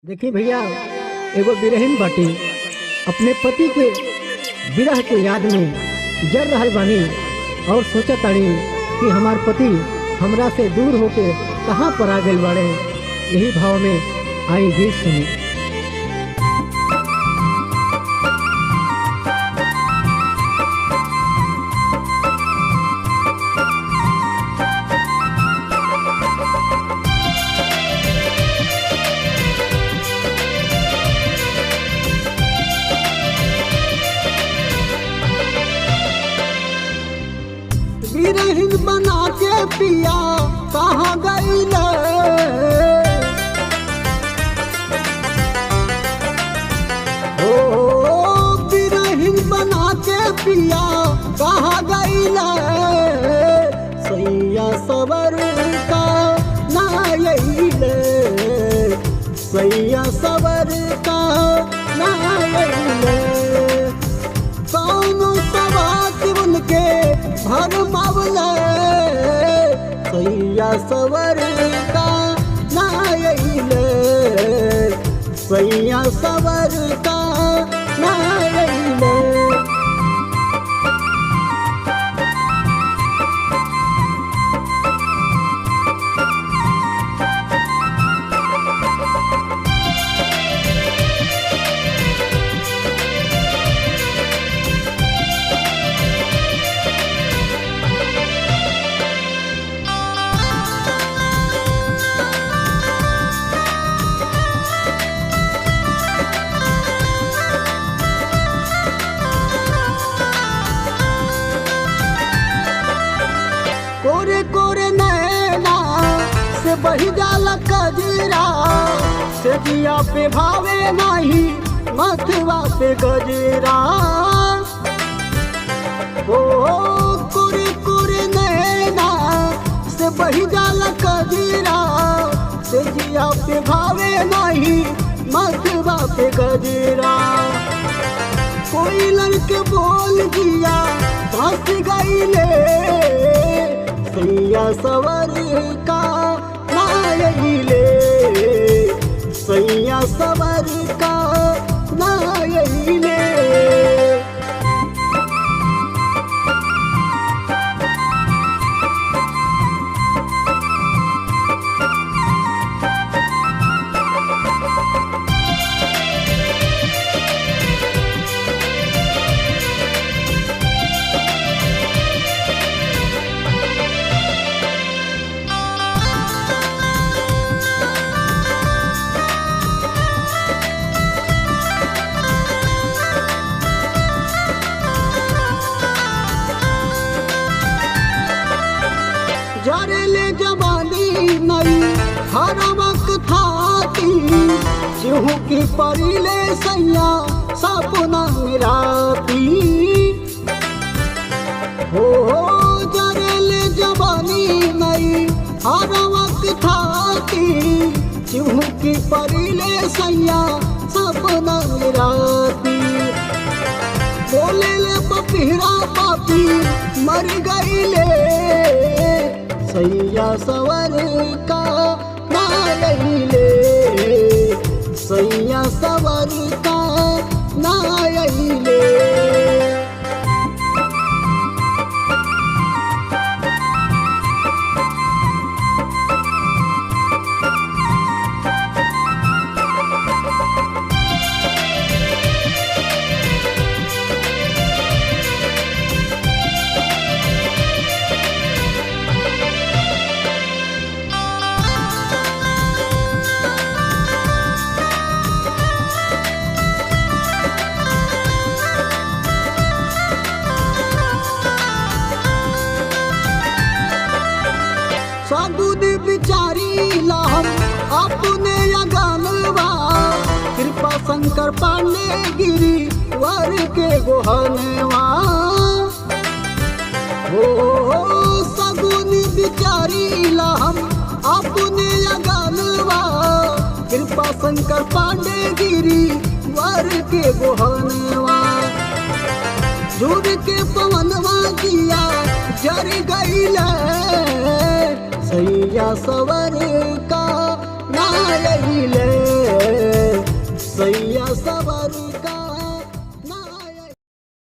देखी भैया, एगो बिरहिन बाटी अपने पति के विरह के याद में जर रहल बानी और सोचा ताड़ी कि हमार पति हमरा से दूर होके कहाँ पर आ गए बाड़े। यही भाव में आई गीत सुनी। बिरहिन बना के पिया कहाँ गईले, ओ बिरहिन बना के पिया कहाँ गईले। सैया सवर का ना अइले, सैया सवर का ना अइले। कौनो सवात उनके भर मावले, सैया सवर का ना अइले, सैया सवर का ना अइले। कोरे कोरे नैना से बही जाला कजरा, से जिया पे भावे नहीं मथवा पे गजरा। ओ कोरे कोरे नैना से बही जाला कजरा, से जिया पे भावे नहीं मथवा पे गजरा। कोई लड़के बोल दिया धस गईले, सैया सवर का ना अइले, सैया सवर का ना अइले। जरले जवानी नई हर वक्त थाती, चिहू की परिले सैया सपना राती। हो जरले जवानी नई हर वक्त थाती, चिहू की परिले सैया सपना राती। बोले ले पपीरा पापी मर गईले, सैया सवर का ना अइले, सैया सवर का ना अइले। सगुद बिचारी लाम अपने अगनवा, कृपा शंकर पांडे गिरी वर के गोहनवा। हो सगुन बिचारी लाम अपने अगनवा, कृपा शंकर पांडे गिरी वर के गोहनवा। झूठ के पवनवा दिया जर गईले, सैया सवर का ना अइले। सैया सवर का